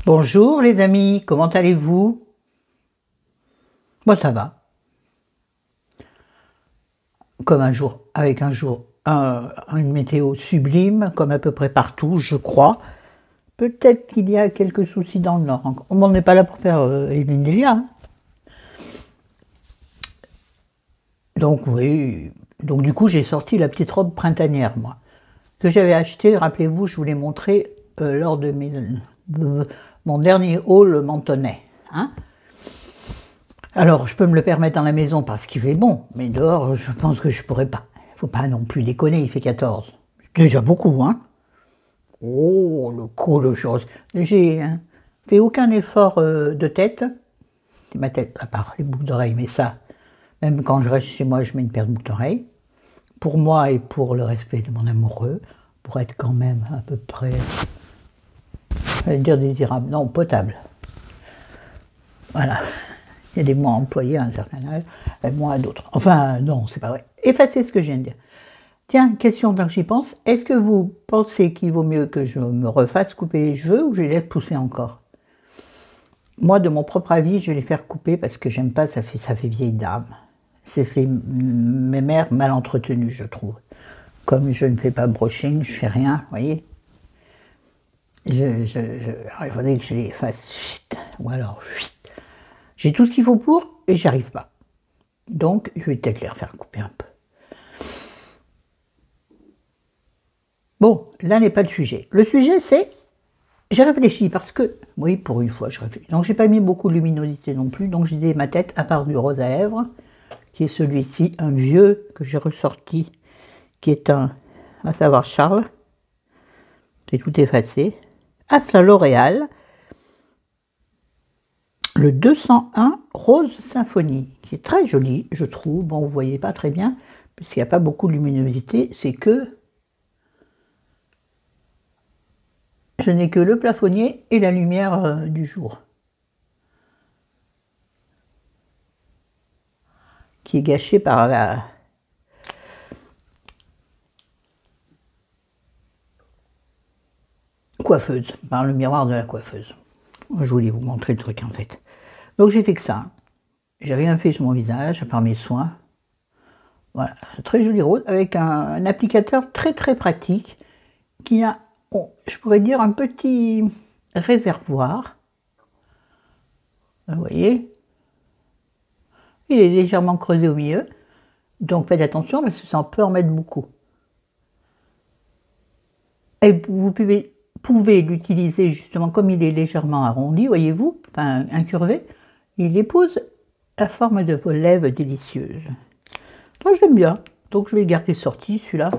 Bonjour les amis, comment allez-vous? Moi ça va. Comme un jour, avec une météo sublime, comme à peu près partout, je crois. Peut-être qu'il y a quelques soucis dans le nord. On n'en est pas là pour faire une Delia, hein. Donc oui, donc du coup j'ai sorti la petite robe printanière, moi, que j'avais achetée, rappelez-vous, je vous l'ai montré lors de mon dernier haul mentonais, hein. Alors, je peux me le permettre dans la maison parce qu'il fait bon, mais dehors, je pense que je pourrais pas. Il faut pas non plus déconner, il fait 14. C'est déjà beaucoup, hein. Oh, le coup de chose. J'ai fait aucun effort de tête. C'est ma tête, à part les boucles d'oreilles, mais ça, même quand je reste chez moi, je mets une paire de boucles d'oreilles. Pour moi et pour le respect de mon amoureux, pour être quand même à peu près, je vais dire désirable, non, potable. Voilà. Il y a des mots employés à un certain âge, et moi à d'autres. Enfin, non, c'est pas vrai. Effacez ce que je viens de dire. Tiens, question tant que j'y pense. Est-ce que vous pensez qu'il vaut mieux que je me refasse couper les cheveux ou que je les laisse pousser encore? Moi, de mon propre avis, je vais les faire couper parce que j'aime pas, ça fait vieille dame. C'est fait mes mères mal entretenues, je trouve. Comme je ne fais pas brushing, je fais rien, vous voyez. Alors, il faudrait que je les fasse, ou alors, j'ai tout ce qu'il faut pour et j'y arrive pas. Donc, je vais peut-être les refaire couper un peu. Bon, là n'est pas le sujet. Le sujet, c'est, j'ai réfléchi parce que, oui, pour une fois, je réfléchis. Donc, j'ai pas mis beaucoup de luminosité non plus. Donc, j'ai dit ma tête, à part du rose à lèvres, qui est celui-ci, un vieux que j'ai ressorti, qui est à savoir Charles. C'est tout effacé. Ah, c'est L'Oréal. Le 201 Rose Symphonie, qui est très joli, je trouve. Bon, vous voyez pas très bien, puisqu'il n'y a pas beaucoup de luminosité. C'est que je n'ai que le plafonnier et la lumière du jour, qui est gâchée par la coiffeuse, par le miroir de la coiffeuse. Je voulais vous montrer le truc en fait. Donc j'ai fait que ça. J'ai rien fait sur mon visage, à part mes soins. Voilà, très joli rose, avec un applicateur très très pratique, qui a, bon, je pourrais dire, un petit réservoir. Vous voyez, il est légèrement creusé au milieu, donc faites attention parce que ça en peut en mettre beaucoup. Et vous pouvez l'utiliser justement comme il est légèrement arrondi, voyez-vous, enfin incurvé, il épouse la forme de vos lèvres délicieuses. Moi j'aime bien, donc je vais le garder sorti celui-là.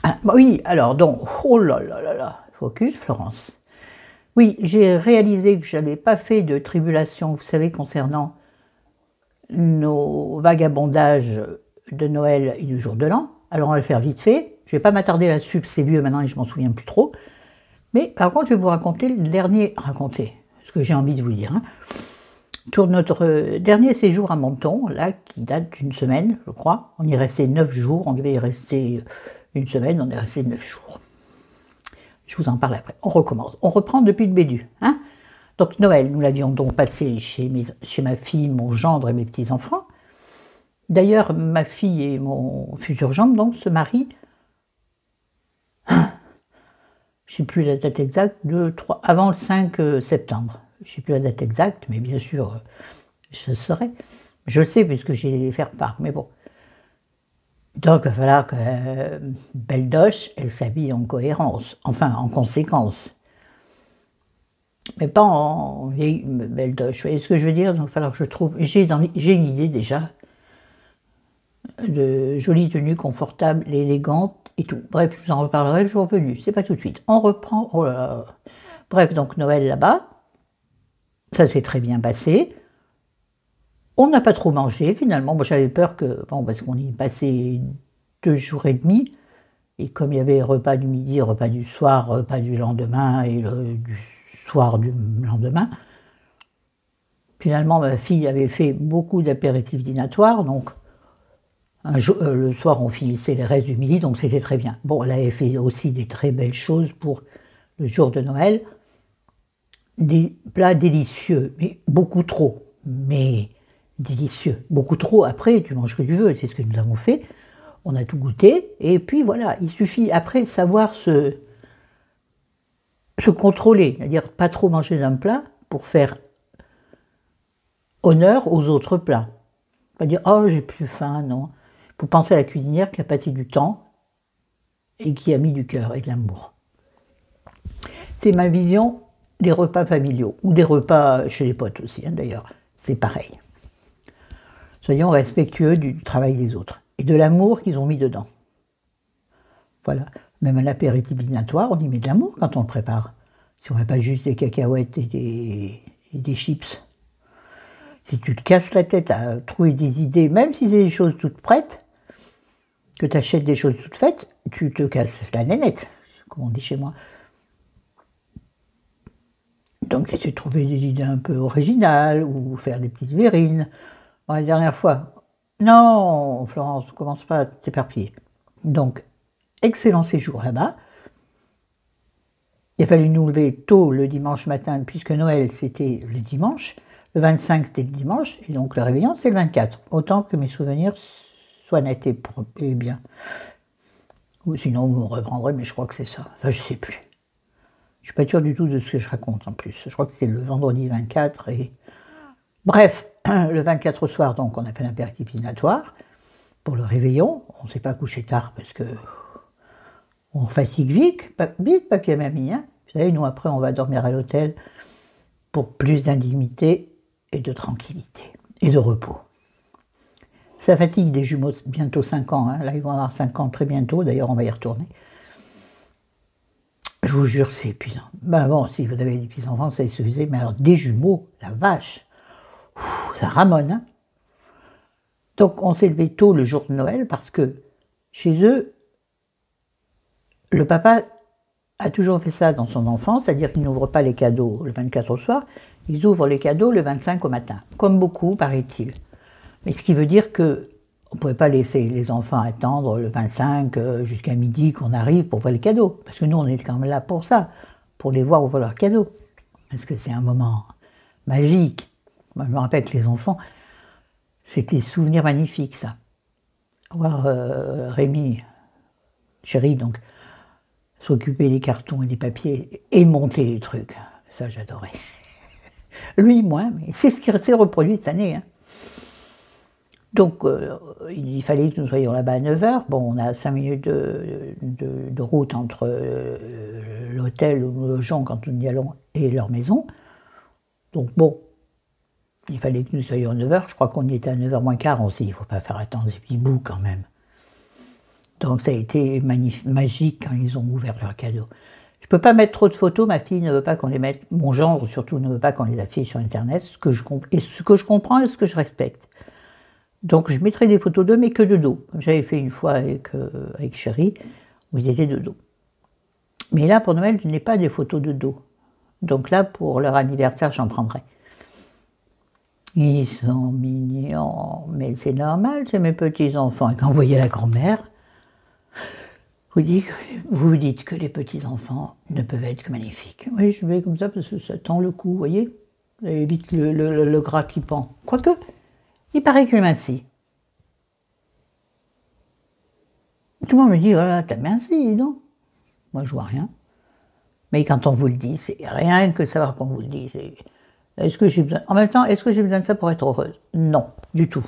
Ah, bah oui, alors donc, oh là là là là, focus Florence. Oui, j'ai réalisé que je n'avais pas fait de tribulation, vous savez, concernant nos vagabondages de Noël et du jour de l'an. Alors on va le faire vite fait. Je ne vais pas m'attarder là-dessus, c'est vieux maintenant et je m'en souviens plus trop. Mais par contre, je vais vous raconter le dernier, ce que j'ai envie de vous dire, hein. Sur notre dernier séjour à Menton, là, qui date d'une semaine, je crois. On y restait 9 jours, on devait y rester une semaine, on est resté 9 jours. Je vous en parle après. On recommence. On reprend depuis le début, hein. Donc Noël, nous l'avions donc passé chez ma fille, mon gendre et mes petits-enfants. D'ailleurs, ma fille et mon futur gendre donc, se marient, je ne sais plus la date exacte, avant le 5 septembre. Je ne sais plus la date exacte, mais bien sûr, je saurai. Je sais puisque j'ai les faire part, mais bon. Donc il va falloir que Belle Doche, elle s'habille en cohérence, enfin en conséquence. Mais pas en vieille Belle Doche. Vous voyez ce que je veux dire? Donc il va falloir que je trouve. J'ai une idée déjà de jolies tenues confortables, élégantes et tout. Bref, je vous en reparlerai le jour venu. C'est pas tout de suite. On reprend. Oh là là. Bref, donc Noël là-bas. Ça s'est très bien passé. On n'a pas trop mangé finalement. Moi j'avais peur que, bon, parce qu'on y passait 2 jours et demi, et comme il y avait repas du midi, repas du soir, repas du lendemain et du soir du lendemain, finalement ma fille avait fait beaucoup d'apéritifs dînatoires, donc le soir on finissait les restes du midi, donc c'était très bien. Bon, elle avait fait aussi des très belles choses pour le jour de Noël, des plats délicieux, mais beaucoup trop, mais délicieux. Beaucoup trop, après, tu manges ce que tu veux, c'est ce que nous avons fait. On a tout goûté, et puis voilà, il suffit après de savoir se contrôler, c'est-à-dire pas trop manger d'un plat pour faire honneur aux autres plats. Pas dire « oh, j'ai plus faim », non. Il faut penser à la cuisinière qui a passé du temps et qui a mis du cœur et de l'amour. C'est ma vision des repas familiaux, ou des repas chez les potes aussi, hein, d'ailleurs, c'est pareil. Soyons respectueux du travail des autres et de l'amour qu'ils ont mis dedans. Voilà, même un apéritif dînatoire, on y met de l'amour quand on le prépare. Si on ne met pas juste des cacahuètes et des chips. Si tu te casses la tête à trouver des idées, même si c'est des choses toutes prêtes, que tu achètes des choses toutes faites, tu te casses la nénette, comme on dit chez moi. Donc, c'est de trouver des idées un peu originales, ou faire des petites verrines. Bon, la dernière fois, non, Florence, commence pas à t'éparpiller. Donc, excellent séjour là-bas. Il a fallu nous lever tôt le dimanche matin, puisque Noël, c'était le dimanche. Le 25, c'était le dimanche, et donc le réveillon, c'est le 24. Autant que mes souvenirs soient nets et bien. Ou sinon, vous me reprendrez, mais je crois que c'est ça. Enfin, je sais plus. Je suis pas sûre du tout de ce que je raconte en plus. Je crois que c'est le vendredi 24 et... Bref, le 24 au soir, donc, on a fait l'apéritif dînatoire pour le réveillon. On ne s'est pas couché tard parce que on fatigue vite, papy et mamie. Hein. Vous savez, nous, après, on va dormir à l'hôtel pour plus d'intimité et de tranquillité et de repos. Ça fatigue des jumeaux, bientôt 5 ans. Hein. Là, ils vont avoir 5 ans très bientôt. D'ailleurs, on va y retourner. Je vous jure, c'est épuisant. Ben bon, si vous avez des petits-enfants, ça se faisait. Mais alors, des jumeaux, la vache, ça ramonne. Hein. Donc, on s'est levé tôt le jour de Noël parce que chez eux, le papa a toujours fait ça dans son enfance, c'est-à-dire qu'il n'ouvre pas les cadeaux le 24 au soir, ils ouvrent les cadeaux le 25 au matin, comme beaucoup, paraît-il. Mais ce qui veut dire que on ne pouvait pas laisser les enfants attendre le 25 jusqu'à midi qu'on arrive pour voir les cadeaux. Parce que nous, on est quand même là pour ça, pour les voir ouvrir leurs cadeaux. Parce que c'est un moment magique. Moi, je me rappelle que les enfants, c'était des souvenirs magnifiques, ça. Voir Rémi, chéri, donc, s'occuper des cartons et des papiers et monter les trucs. Ça, j'adorais. Lui, moins, mais c'est ce qui s'est reproduit cette année. Hein. Donc, il fallait que nous soyons là-bas à 9 h. Bon, on a 5 minutes de route entre l'hôtel où nous logeons quand nous y allons et leur maison. Donc, bon, il fallait que nous soyons à 9 h. Je crois qu'on y était à 9 h moins quart aussi. Il ne faut pas faire attendre ces petits bouts quand même. Donc, ça a été magique quand ils ont ouvert leurs cadeaux. Je ne peux pas mettre trop de photos. Ma fille ne veut pas qu'on les mette. Mon gendre, surtout, ne veut pas qu'on les affiche sur Internet. Ce que je comprends et ce que je respecte. Donc je mettrai des photos d'eux, mais que de dos, comme j'avais fait une fois avec Chéri, où ils étaient de dos. Mais là, pour Noël, je n'ai pas des photos de dos. Donc là, pour leur anniversaire, j'en prendrai. Ils sont mignons, mais c'est normal, c'est mes petits-enfants. Et quand vous voyez la grand-mère, vous vous dites que les petits-enfants ne peuvent être que magnifiques. Oui, je vais comme ça parce que ça tend le cou, vous voyez. Ça évite le gras qui pend. Quoique, il paraît qu'il minci. Tout le monde me dit, voilà, t'as minci, non? Moi, je vois rien. Mais quand on vous le dit, c'est rien que savoir qu'on vous le dit. Est-ce que j'ai besoin... En même temps, est-ce que j'ai besoin de ça pour être heureuse? Non, du tout.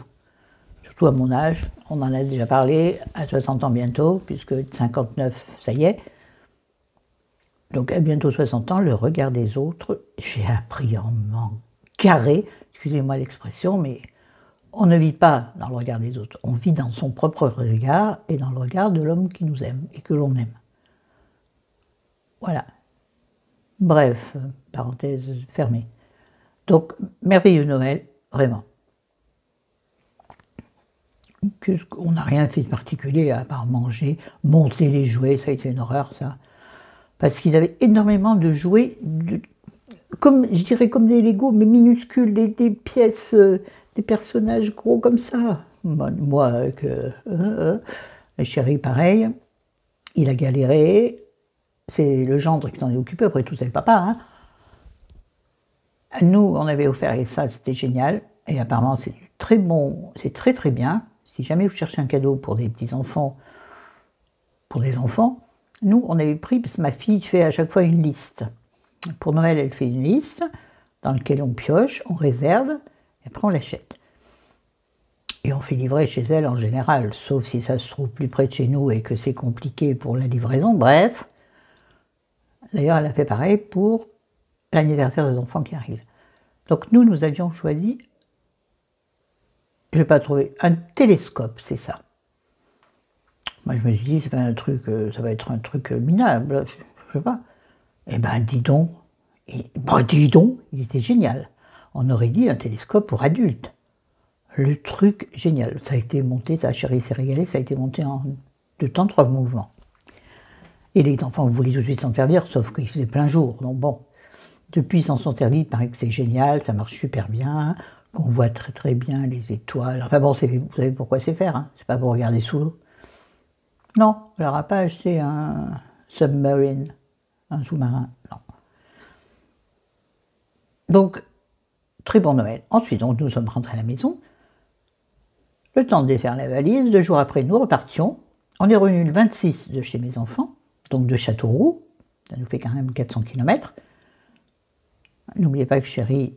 Surtout à mon âge, on en a déjà parlé, à 60 ans bientôt, puisque 59, ça y est. Donc à bientôt 60 ans, le regard des autres, j'ai appris à m'en carrer, excusez-moi l'expression, mais... On ne vit pas dans le regard des autres, on vit dans son propre regard et dans le regard de l'homme qui nous aime et que l'on aime. Voilà. Bref, parenthèse fermée. Donc, merveilleux Noël, vraiment. On n'a rien fait de particulier à part manger, monter les jouets, ça a été une horreur ça. Parce qu'ils avaient énormément de jouets, comme, je dirais comme des Legos, mais minuscules, des pièces... des personnages gros comme ça. Moi, avec Chéri, pareil, il a galéré. c'est le gendre qui s'en est occupé, après tout c'est le papa. Hein. Nous, on avait offert, et ça c'était génial, et apparemment c'est très bon, c'est très très bien. Si jamais vous cherchez un cadeau pour des petits-enfants, pour des enfants, nous on avait pris, parce que ma fille fait à chaque fois une liste. Pour Noël, elle fait une liste dans laquelle on pioche, on réserve, et après on l'achète. Et on fait livrer chez elle en général, sauf si ça se trouve plus près de chez nous et que c'est compliqué pour la livraison, bref. D'ailleurs, elle a fait pareil pour l'anniversaire des enfants qui arrivent. Donc nous avions choisi, je n'ai pas trouvé, un télescope, c'est ça. Moi je me suis dit, ça va être un truc minable, je sais pas. Eh ben dis donc, il était génial. On aurait dit un télescope pour adultes. Le truc génial, ça a été monté, ça chérie s'est régalé, ça a été monté en 2 temps, 3 mouvements. Et les enfants voulaient tout de suite s'en servir, sauf qu'il faisait plein jour, donc bon. Depuis, ils s'en sont servis, il paraît que c'est génial, ça marche super bien, qu'on voit très très bien les étoiles. Enfin bon, vous savez pourquoi c'est faire, hein, c'est pas pour regarder sous l'eau. Non, on leur a pas acheté un submarine, un sous-marin, non. Donc, très bon Noël. Ensuite, donc, nous sommes rentrés à la maison. Le temps de défaire la valise, 2 jours après, nous repartions. On est revenu le 26 de chez mes enfants, donc de Châteauroux. Ça nous fait quand même 400 km. N'oubliez pas que chérie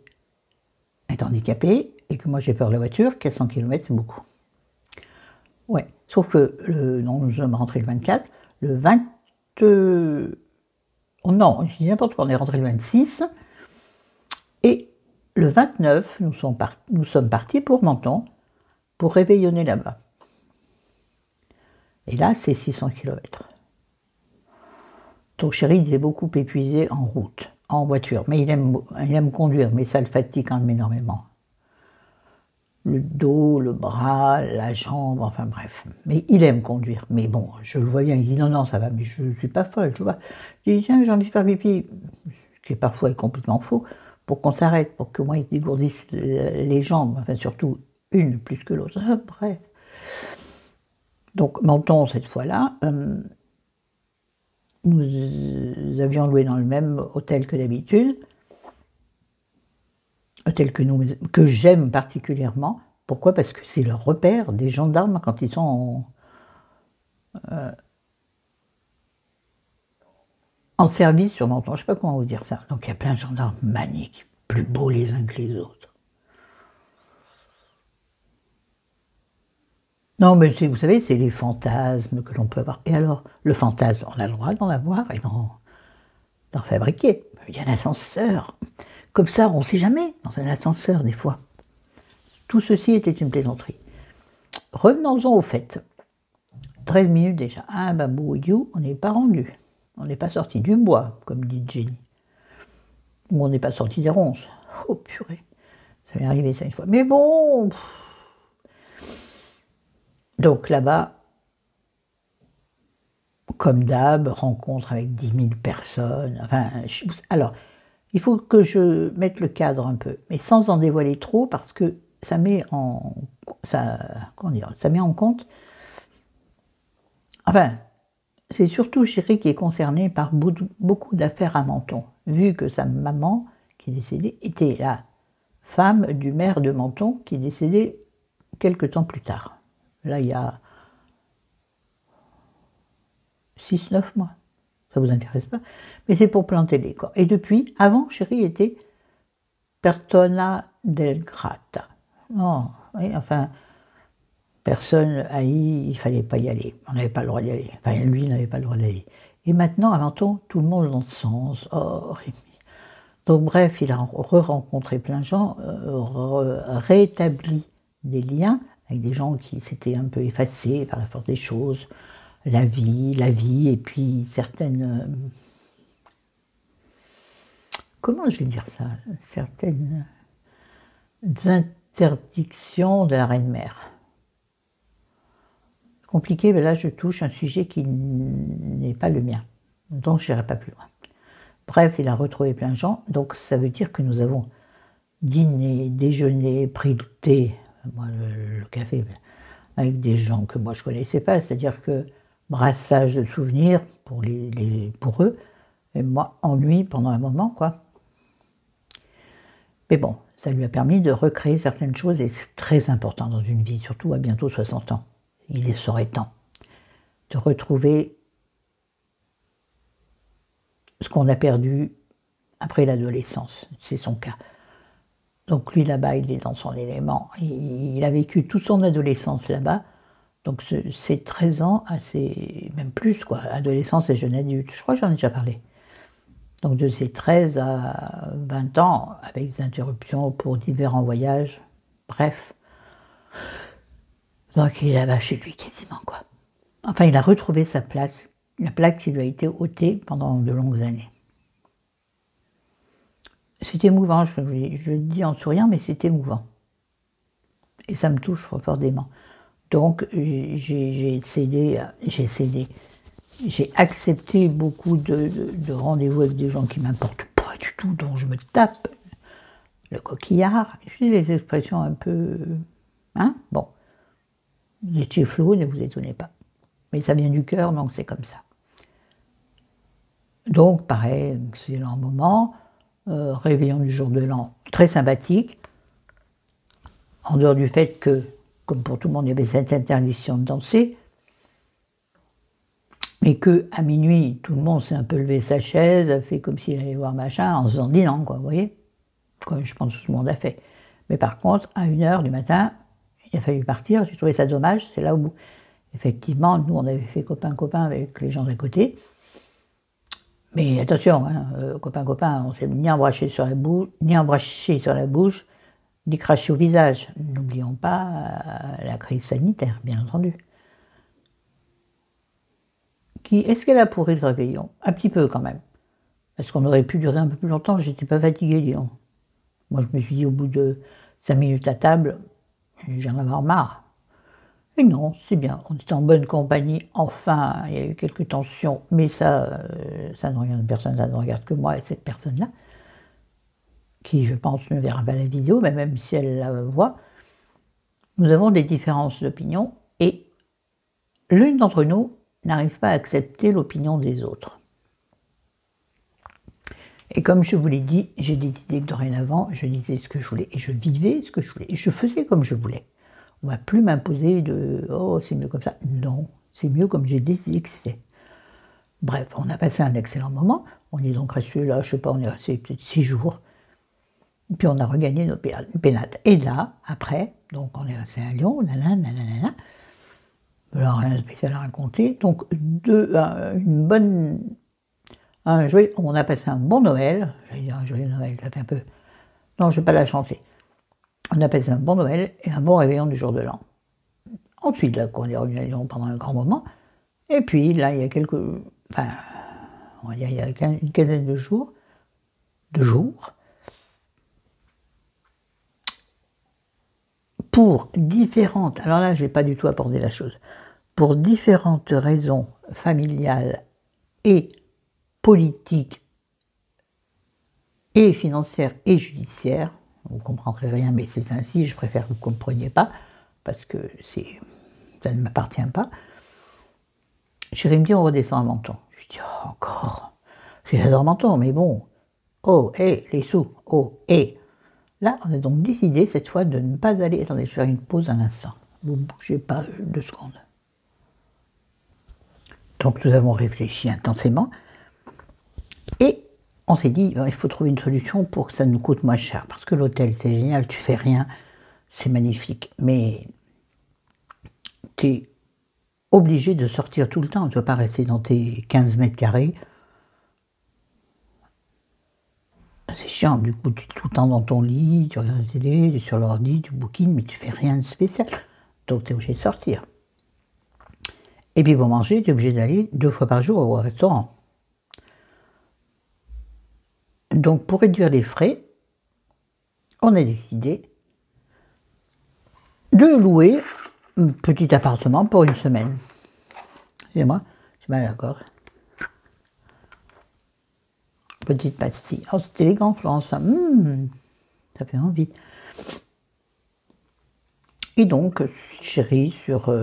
est handicapée et que moi j'ai peur de la voiture. 400 km, c'est beaucoup. Ouais, sauf que nous sommes rentrés le 24. Le 20... Oh non, je dis n'importe quoi, on est rentré le 26. Et le 29, nous sommes partis pour Menton, pour réveillonner là-bas. Et là, c'est 600 km. Donc chéri, il est beaucoup épuisé en route, en voiture. Mais il aime conduire, mais ça le fatigue quand même énormément. Le dos, le bras, la jambe, enfin bref. Mais il aime conduire. Mais bon, je le vois bien, il dit non, non, ça va, mais je ne suis pas folle, tu vois. Je dis tiens, j'ai envie de faire pipi, ce qui parfois est complètement faux, pour qu'on s'arrête, pour que moi il se dégourdisse les jambes, enfin surtout une plus que l'autre. Bref. Donc Menton, cette fois-là, nous avions loué dans le même hôtel que d'habitude, hôtel que j'aime particulièrement. Pourquoi? Parce que c'est le repère des gendarmes quand ils sont en service sur Menton. Je ne sais pas comment vous dire ça. Donc il y a plein de gendarmes magnifiques, plus beaux les uns que les autres. Non, mais vous savez, c'est les fantasmes que l'on peut avoir. Et alors, le fantasme, on a le droit d'en avoir et d'en fabriquer. Il y a un ascenseur. Comme ça, on ne sait jamais, dans un ascenseur, des fois. Tout ceci était une plaisanterie. Revenons-en au fait. 13 minutes déjà. Ah, babou, on n'est pas rendu. On n'est pas sorti du bois, comme dit Jenny. Ou on n'est pas sorti des ronces. Oh, purée. Ça m'est arrivé ça une fois. Mais bon... Donc là-bas, comme d'hab, rencontre avec 10 000 personnes. Enfin, alors, il faut que je mette le cadre un peu, mais sans en dévoiler trop, parce que ça met en compte. Enfin, c'est surtout chérie qui est concernée par beaucoup d'affaires à Menton, vu que sa maman, qui est décédée, était la femme du maire de Menton, qui est décédée quelque temps plus tard. Là, il y a 6-9 mois. Ça ne vous intéresse pas? Mais c'est pour planter les corps. Et depuis, avant, chérie était Persona del Grata. Non, oui, enfin, personne haï, il ne fallait pas y aller. On n'avait pas le droit d'y aller. Enfin, lui n'avait pas le droit d'y aller. Et maintenant, à Menton, tout le monde l'encense. Oh, Rémi. Donc bref, il a re-rencontré plein de gens, rétabli des liens avec des gens qui s'étaient un peu effacés par la force des choses, la vie, et puis certaines... comment je vais dire ça? Certaines interdictions de la reine-mère. Compliqué, mais là je touche un sujet qui n'est pas le mien, donc je n'irai pas plus loin. Bref, il a retrouvé plein de gens, donc ça veut dire que nous avons dîné, déjeuné, pris le thé, moi le café, avec des gens que moi je ne connaissais pas, c'est-à-dire que brassage de souvenirs pour eux, et moi, ennui pendant un moment, quoi. Mais bon, ça lui a permis de recréer certaines choses, et c'est très important dans une vie, surtout à bientôt 60 ans. Il serait temps de retrouver ce qu'on a perdu après l'adolescence, c'est son cas. Donc lui là-bas, il est dans son élément, il a vécu toute son adolescence là-bas, donc c'est 13 ans, même plus quoi, adolescence et jeune adulte, je crois que j'en ai déjà parlé. Donc de ses 13 à 20 ans, avec des interruptions pour différents voyages, bref. Donc il est là-bas chez lui quasiment quoi. Enfin il a retrouvé sa place, la plaque qui lui a été ôtée pendant de longues années. C'est émouvant, je le dis en souriant, mais c'est émouvant. Et ça me touche profondément. Donc j'ai accepté beaucoup de rendez-vous avec des gens qui ne m'importent pas du tout, dont je me tape le coquillard. J'ai des expressions un peu... Hein? Bon. Vous étiez flou, ne vous étonnez pas. Mais ça vient du cœur, donc c'est comme ça. Donc, pareil, excellent moment. Réveillon du jour de l'an, très sympathique. En dehors du fait que, comme pour tout le monde, il y avait cette interdiction de danser, mais qu'à minuit, tout le monde s'est un peu levé sa chaise, a fait comme s'il allait voir machin, en se disant dînant, quoi, vous voyez? Comme je pense que tout le monde a fait. Mais par contre, à 1h du matin, il a fallu partir, j'ai trouvé ça dommage, c'est là où, effectivement, nous, on avait fait copain-copain avec les gens d'à côté. Mais attention, hein, copain-copain, on ne s'est ni embrassé sur la bouche, ni craché au visage. N'oublions pas la crise sanitaire, bien entendu. Est-ce qu'elle a pourri le réveillon? Un petit peu quand même. Parce qu'on aurait pu durer un peu plus longtemps, j'étais pas fatiguée, disons. Moi, je me suis dit, au bout de 5 minutes à table, j'en avais marre. Et non, c'est bien, on était en bonne compagnie, enfin, il y a eu quelques tensions, mais ça ne regarde personne, ça ne regarde que moi et cette personne-là, qui, je pense, ne verra pas la vidéo, mais même si elle la voit, nous avons des différences d'opinion, et l'une d'entre nous n'arrive pas à accepter l'opinion des autres. Et comme je vous l'ai dit, j'ai décidé que dorénavant, je disais ce que je voulais, et je vivais ce que je voulais, et je faisais comme je voulais. On ne va plus m'imposer de « oh, c'est mieux comme ça ». Non, c'est mieux comme j'ai décidé que c'était. Bref, on a passé un excellent moment. On est donc resté là, je ne sais pas, on est resté peut-être 6 jours. Puis on a regagné nos pénates. Et là, après, donc on est resté à Lyon, nanana. Alors rien de spécial à raconter. Donc on a passé un bon Noël. J'allais dire un joyeux Noël, ça fait un peu... Non, je ne vais pas la chanter. On a passé un bon Noël et un bon réveillon du jour de l'an. Ensuite, là, on est revenu à Lyon pendant un grand moment. Et puis, là, il y a on va dire, il y a une quinzaine de jours, pour différentes, alors là, je n'ai pas du tout abordé la chose, pour différentes raisons familiales et politiques et financières et judiciaires, vous ne comprendrez rien, mais c'est ainsi, je préfère que vous ne compreniez pas, parce que ça ne m'appartient pas. Chérie me dit, on redescend à Menton. Je lui dis, oh, encore. J'adore Menton, mais bon. Oh, hé, les sous. Oh, hé. Là, on a donc décidé, cette fois, de ne pas aller... Attendez, je vais faire une pause un instant. Vous ne bougez pas 2 secondes. Donc, nous avons réfléchi intensément. Et on s'est dit, il faut trouver une solution pour que ça nous coûte moins cher. Parce que l'hôtel, c'est génial, tu fais rien, c'est magnifique. Mais tu es obligé de sortir tout le temps. Tu ne dois pas rester dans tes 15 mètres carrés. C'est chiant, du coup, tu es tout le temps dans ton lit, tu regardes la télé, tu es sur l'ordi, tu bouquines, mais tu fais rien de spécial. Donc, tu es obligé de sortir. Et puis, pour manger, tu es obligé d'aller 2 fois par jour au restaurant. Donc, pour réduire les frais, on a décidé de louer un petit appartement pour 1 semaine. Excusez-moi, j'ai mal à la gorge. Petite pastille. Oh, c'est élégant, Florence, ça. Ça fait envie. Et donc, chérie, sur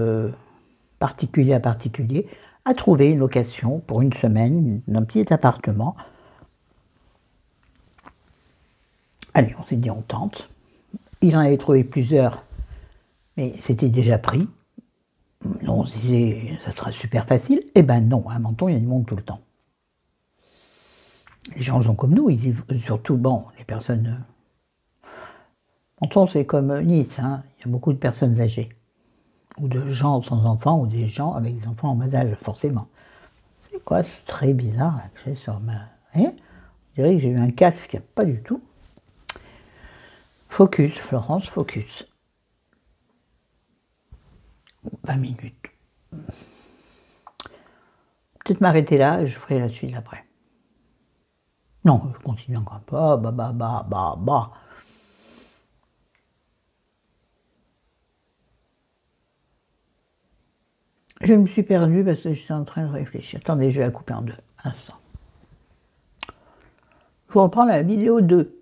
particulier à particulier, a trouvé une location pour une semaine d'un petit appartement. Allez, on s'est dit on tente. Il en avait trouvé plusieurs, mais c'était déjà pris. On se disait, ça sera super facile. Eh ben non, à Menton, il y a du monde tout le temps. Les gens sont comme nous, surtout, bon, les personnes... Menton, c'est comme Nice, hein, il y a beaucoup de personnes âgées. Ou de gens sans enfants, ou des gens avec des enfants en bas âge, forcément. C'est quoi ce trait bizarre là, que j'ai sur ma... Hein, je dirais que j'ai eu un casque, pas du tout. Focus, Florence, focus. 20 minutes. Peut-être m'arrêter là et je ferai la suite après. Non, je continue encore pas. Bah. Je me suis perdue parce que j'étais en train de réfléchir. Attendez, je vais la couper en deux. Un instant. Je reprends la vidéo 2.